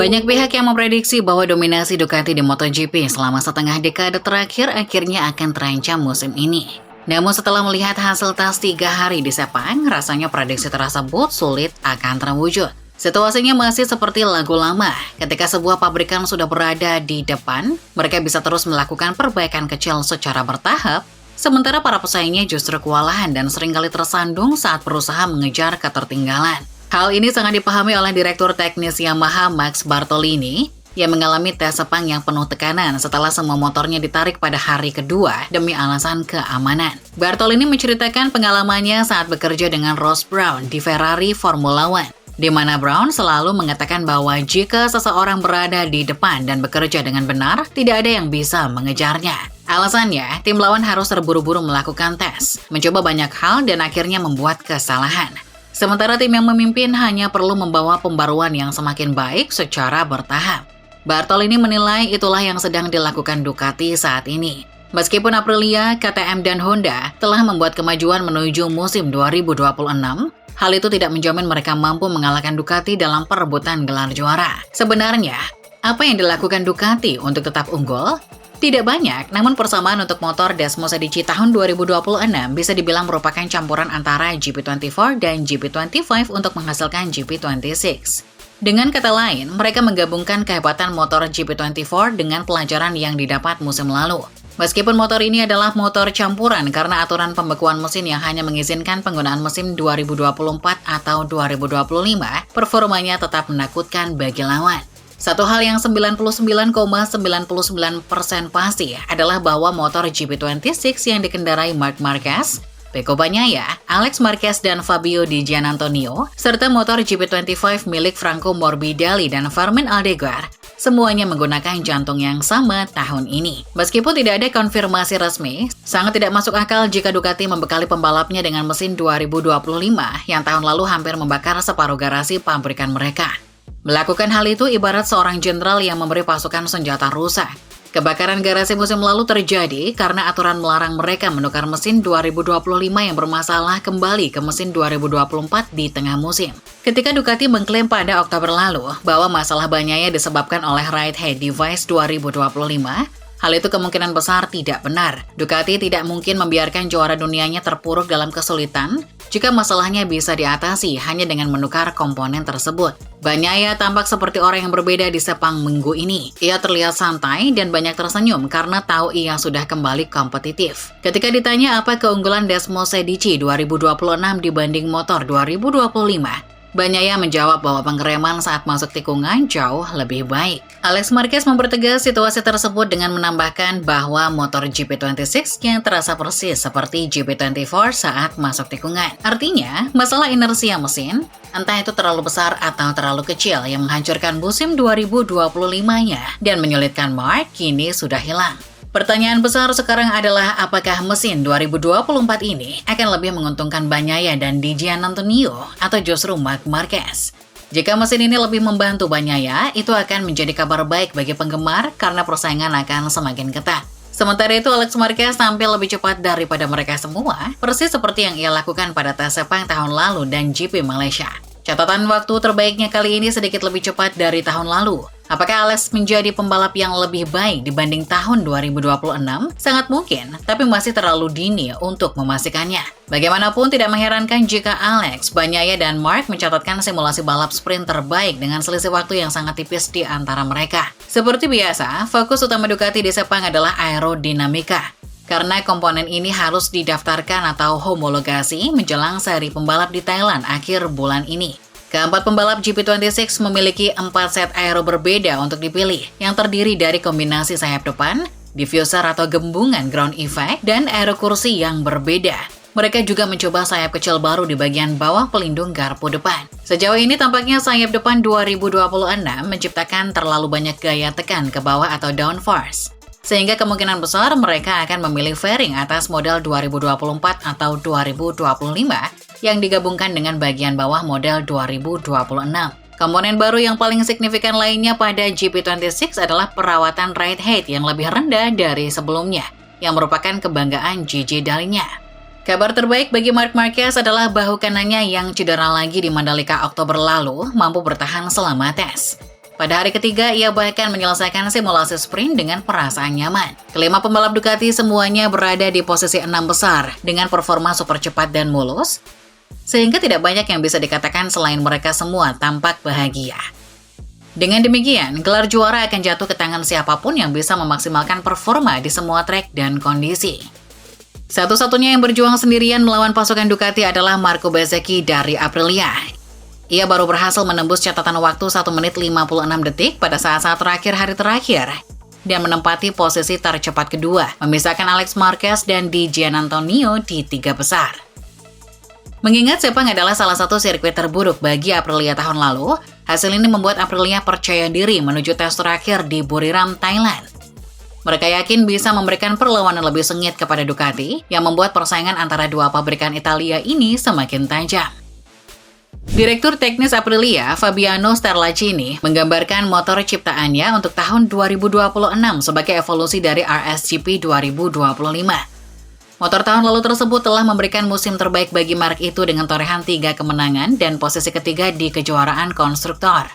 Banyak pihak yang memprediksi bahwa dominasi Ducati di MotoGP selama setengah dekade terakhir akhirnya akan terancam musim ini. Namun setelah melihat hasil tes 3 hari di Sepang, rasanya prediksi tersebut sulit akan terwujud. Situasinya masih seperti lagu lama. Ketika sebuah pabrikan sudah berada di depan, mereka bisa terus melakukan perbaikan kecil secara bertahap, sementara para pesaingnya justru kewalahan dan seringkali tersandung saat berusaha mengejar ketertinggalan. Hal ini sangat dipahami oleh Direktur Teknis Yamaha Max Bartolini yang mengalami tes Sepang yang penuh tekanan setelah semua motornya ditarik pada hari kedua demi alasan keamanan. Bartolini menceritakan pengalamannya saat bekerja dengan Ross Brown di Ferrari Formula One, di mana Brown selalu mengatakan bahwa jika seseorang berada di depan dan bekerja dengan benar, tidak ada yang bisa mengejarnya. Alasannya, tim lawan harus terburu-buru melakukan tes, mencoba banyak hal dan akhirnya membuat kesalahan. Sementara tim yang memimpin hanya perlu membawa pembaruan yang semakin baik secara bertahap. Bartolini menilai itulah yang sedang dilakukan Ducati saat ini. Meskipun Aprilia, KTM, dan Honda telah membuat kemajuan menuju musim 2026, hal itu tidak menjamin mereka mampu mengalahkan Ducati dalam perebutan gelar juara. Sebenarnya, apa yang dilakukan Ducati untuk tetap unggul? Tidak banyak, namun persamaan untuk motor Desmos Edici tahun 2026 bisa dibilang merupakan campuran antara GP24 dan GP25 untuk menghasilkan GP26. Dengan kata lain, mereka menggabungkan kehebatan motor GP24 dengan pelajaran yang didapat musim lalu. Meskipun motor ini adalah motor campuran karena aturan pembekuan mesin yang hanya mengizinkan penggunaan mesin 2024 atau 2025, performanya tetap menakutkan bagi lawan. Satu hal yang 99,99% pasti adalah bahwa motor GP26 yang dikendarai Marc Marquez, Pecco Bagnaia, Alex Marquez dan Fabio Di Giannantonio, serta motor GP25 milik Franco Morbidelli dan Fermin Aldeguer, semuanya menggunakan jantung yang sama tahun ini. Meskipun tidak ada konfirmasi resmi, sangat tidak masuk akal jika Ducati membekali pembalapnya dengan mesin 2025 yang tahun lalu hampir membakar separuh garasi pabrikan mereka. Melakukan hal itu ibarat seorang jenderal yang memberi pasukan senjata rusak. Kebakaran garasi musim lalu terjadi karena aturan melarang mereka menukar mesin 2025 yang bermasalah kembali ke mesin 2024 di tengah musim. Ketika Ducati mengklaim pada Oktober lalu bahwa masalah Bagnaia disebabkan oleh Ride Height Device 2025, hal itu kemungkinan besar tidak benar. Ducati tidak mungkin membiarkan juara dunianya terpuruk dalam kesulitan jika masalahnya bisa diatasi hanya dengan menukar komponen tersebut. Bagnaia tampak seperti orang yang berbeda di Sepang minggu ini. Ia terlihat santai dan banyak tersenyum karena tahu ia sudah kembali kompetitif. Ketika ditanya apa keunggulan Desmos Edici 2026 dibanding motor 2025, Bagnaia menjawab bahwa pengereman saat masuk tikungan jauh lebih baik. Alex Marquez mempertegas situasi tersebut dengan menambahkan bahwa motor GP26 yang terasa persis seperti GP24 saat masuk tikungan. Artinya, masalah inersia mesin, entah itu terlalu besar atau terlalu kecil yang menghancurkan musim 2025-nya dan menyulitkan Marc, kini sudah hilang. Pertanyaan besar sekarang adalah apakah mesin 2024 ini akan lebih menguntungkan Bagnaia dan Di Giannantonio atau justru Marc Marquez? Jika mesin ini lebih membantu Bagnaia, itu akan menjadi kabar baik bagi penggemar karena persaingan akan semakin ketat. Sementara itu, Alex Marquez tampil lebih cepat daripada mereka semua, persis seperti yang ia lakukan pada tes Sepang tahun lalu dan GP Malaysia. Catatan waktu terbaiknya kali ini sedikit lebih cepat dari tahun lalu. Apakah Alex menjadi pembalap yang lebih baik dibanding tahun 2026? Sangat mungkin, tapi masih terlalu dini untuk memastikannya. Bagaimanapun tidak mengherankan jika Alex, Bagnaia, dan Marc mencatatkan simulasi balap sprint terbaik dengan selisih waktu yang sangat tipis di antara mereka. Seperti biasa, fokus utama Ducati di Sepang adalah aerodinamika. Karena komponen ini harus didaftarkan atau homologasi menjelang seri pembalap di Thailand akhir bulan ini. Keempat pembalap GP26 memiliki 4 set aero berbeda untuk dipilih, yang terdiri dari kombinasi sayap depan, diffuser atau gembungan ground effect, dan aero kursi yang berbeda. Mereka juga mencoba sayap kecil baru di bagian bawah pelindung garpu depan. Sejauh ini tampaknya sayap depan 2026 menciptakan terlalu banyak gaya tekan ke bawah atau downforce, sehingga kemungkinan besar mereka akan memilih fairing atas model 2024 atau 2025 yang digabungkan dengan bagian bawah model 2026. Komponen baru yang paling signifikan lainnya pada GP26 adalah perawatan ride height yang lebih rendah dari sebelumnya, yang merupakan kebanggaan JJ Dalinya. Kabar terbaik bagi Marc Marquez adalah bahu kanannya yang cedera lagi di Mandalika Oktober lalu mampu bertahan selama tes. Pada hari ketiga, ia bahkan menyelesaikan simulasi sprint dengan perasaan nyaman. Kelima pembalap Ducati semuanya berada di posisi 6 besar dengan performa super cepat dan mulus, sehingga tidak banyak yang bisa dikatakan selain mereka semua tampak bahagia. Dengan demikian, gelar juara akan jatuh ke tangan siapapun yang bisa memaksimalkan performa di semua trek dan kondisi. Satu-satunya yang berjuang sendirian melawan pasukan Ducati adalah Marco Bezzecchi dari Aprilia. Ia baru berhasil menembus catatan waktu 1 menit 56 detik pada saat-saat terakhir hari terakhir dan menempati posisi tercepat kedua, memisahkan Alex Marquez dan Di Giannantonio di 3 besar. Mengingat Sepang adalah salah satu sirkuit terburuk bagi Aprilia tahun lalu, hasil ini membuat Aprilia percaya diri menuju tes terakhir di Buriram, Thailand. Mereka yakin bisa memberikan perlawanan lebih sengit kepada Ducati yang membuat persaingan antara dua pabrikan Italia ini semakin tajam. Direktur teknis Aprilia, Fabiano Sterlacini, menggambarkan motor ciptaannya untuk tahun 2026 sebagai evolusi dari RSGP 2025. Motor tahun lalu tersebut telah memberikan musim terbaik bagi merek itu dengan torehan 3 kemenangan dan posisi ketiga di kejuaraan konstruktor.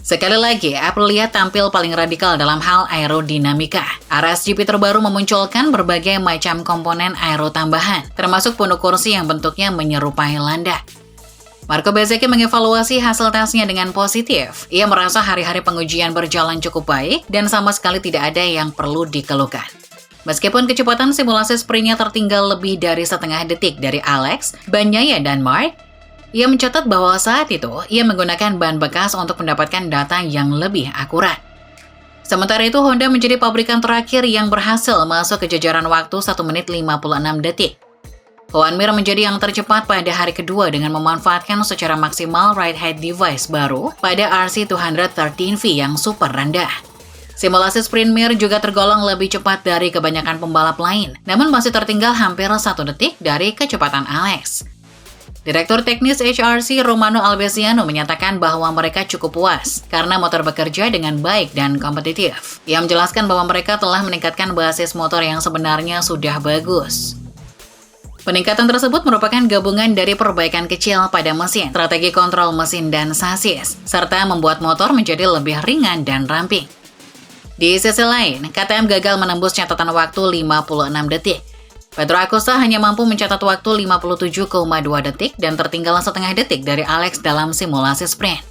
Sekali lagi, Aprilia tampil paling radikal dalam hal aerodinamika. RSGP terbaru memunculkan berbagai macam komponen aero tambahan, termasuk punuk kursi yang bentuknya menyerupai landak. Marco Bezzecchi mengevaluasi hasil tesnya dengan positif. Ia merasa hari-hari pengujian berjalan cukup baik dan sama sekali tidak ada yang perlu dikeluhkan. Meskipun kecepatan simulasi sprintnya tertinggal lebih dari setengah detik dari Alex, Bagnaia dan Marc, ia mencatat bahwa saat itu ia menggunakan ban bekas untuk mendapatkan data yang lebih akurat. Sementara itu, Honda menjadi pabrikan terakhir yang berhasil masuk ke jajaran waktu 1 menit 56 detik. Juan Mir menjadi yang tercepat pada hari kedua dengan memanfaatkan secara maksimal ride height device baru pada RC213V yang super rendah. Simulasi sprint Mir juga tergolong lebih cepat dari kebanyakan pembalap lain, namun masih tertinggal hampir 1 detik dari kecepatan Alex. Direktur teknis HRC Romano Albesiano menyatakan bahwa mereka cukup puas karena motor bekerja dengan baik dan kompetitif. Ia menjelaskan bahwa mereka telah meningkatkan basis motor yang sebenarnya sudah bagus. Peningkatan tersebut merupakan gabungan dari perbaikan kecil pada mesin, strategi kontrol mesin dan sasis, serta membuat motor menjadi lebih ringan dan ramping. Di sisi lain, KTM gagal menembus catatan waktu 56 detik. Pedro Acosta hanya mampu mencatat waktu 57,2 detik dan tertinggal setengah detik dari Alex dalam simulasi sprint.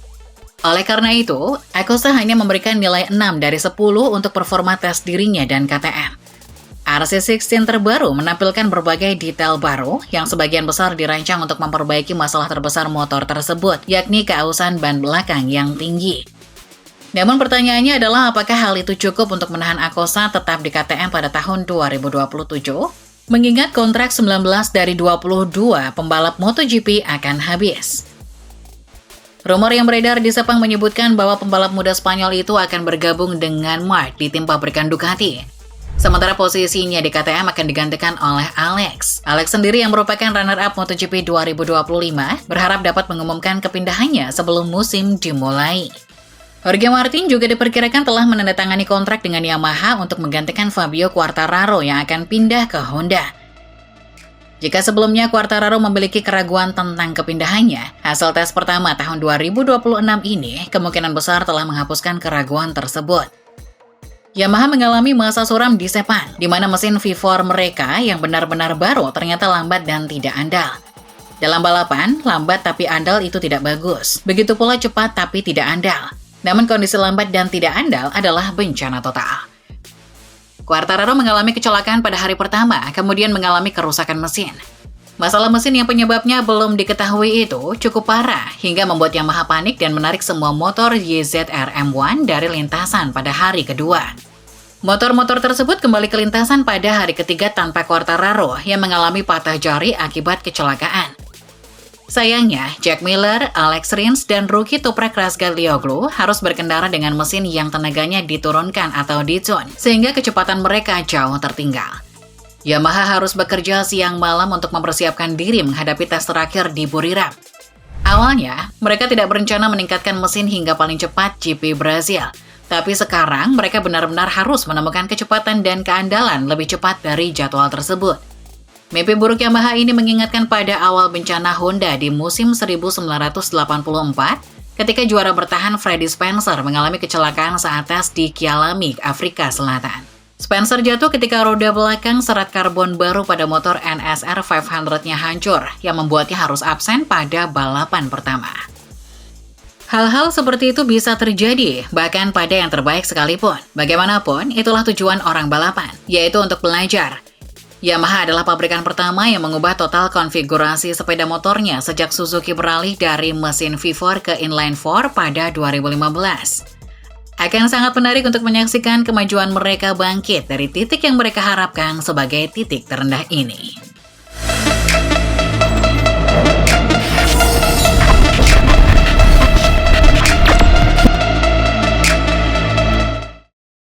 Oleh karena itu, Acosta hanya memberikan nilai 6 dari 10 untuk performa tes dirinya dan KTM. RC16 terbaru menampilkan berbagai detail baru yang sebagian besar dirancang untuk memperbaiki masalah terbesar motor tersebut, yakni keausan ban belakang yang tinggi. Namun pertanyaannya adalah apakah hal itu cukup untuk menahan Acosta tetap di KTM pada tahun 2027? Mengingat kontrak 19 dari 22 pembalap MotoGP akan habis. Rumor yang beredar di Sepang menyebutkan bahwa pembalap muda Spanyol itu akan bergabung dengan Marc di tim pabrikan Ducati. Sementara posisinya di KTM akan digantikan oleh Alex. Alex sendiri yang merupakan runner-up MotoGP 2025 berharap dapat mengumumkan kepindahannya sebelum musim dimulai. Jorge Martin juga diperkirakan telah menandatangani kontrak dengan Yamaha untuk menggantikan Fabio Quartararo yang akan pindah ke Honda. Jika sebelumnya Quartararo memiliki keraguan tentang kepindahannya, hasil tes pertama tahun 2026 ini kemungkinan besar telah menghapuskan keraguan tersebut. Yamaha mengalami masa suram di Sepang, di mana mesin V4 mereka yang benar-benar baru ternyata lambat dan tidak andal. Dalam balapan, lambat tapi andal itu tidak bagus. Begitu pula cepat tapi tidak andal. Namun kondisi lambat dan tidak andal adalah bencana total. Quartararo mengalami kecelakaan pada hari pertama, kemudian mengalami kerusakan mesin. Masalah mesin yang penyebabnya belum diketahui itu cukup parah, hingga membuat Yamaha panik dan menarik semua motor YZR M1 dari lintasan pada hari kedua. Motor-motor tersebut kembali ke lintasan pada hari ketiga tanpa Quartararo yang mengalami patah jari akibat kecelakaan. Sayangnya, Jack Miller, Alex Rins, dan rookie Toprak Razgatlioglu harus berkendara dengan mesin yang tenaganya diturunkan atau ditune, sehingga kecepatan mereka jauh tertinggal. Yamaha harus bekerja siang malam untuk mempersiapkan diri menghadapi tes terakhir di Buriram. Awalnya, mereka tidak berencana meningkatkan mesin hingga paling cepat GP Brazil. Tapi sekarang, mereka benar-benar harus menemukan kecepatan dan keandalan lebih cepat dari jadwal tersebut. Mimpi buruk Yamaha ini mengingatkan pada awal bencana Honda di musim 1984 ketika juara bertahan Freddie Spencer mengalami kecelakaan saat tes di Kyalami, Afrika Selatan. Spencer jatuh ketika roda belakang serat karbon baru pada motor NSR 500-nya hancur, yang membuatnya harus absen pada balapan pertama. Hal-hal seperti itu bisa terjadi, bahkan pada yang terbaik sekalipun. Bagaimanapun, itulah tujuan orang balapan, yaitu untuk belajar. Yamaha adalah pabrikan pertama yang mengubah total konfigurasi sepeda motornya sejak Suzuki beralih dari mesin V4 ke inline 4 pada 2015. Akan sangat menarik untuk menyaksikan kemajuan mereka bangkit dari titik yang mereka harapkan sebagai titik terendah ini.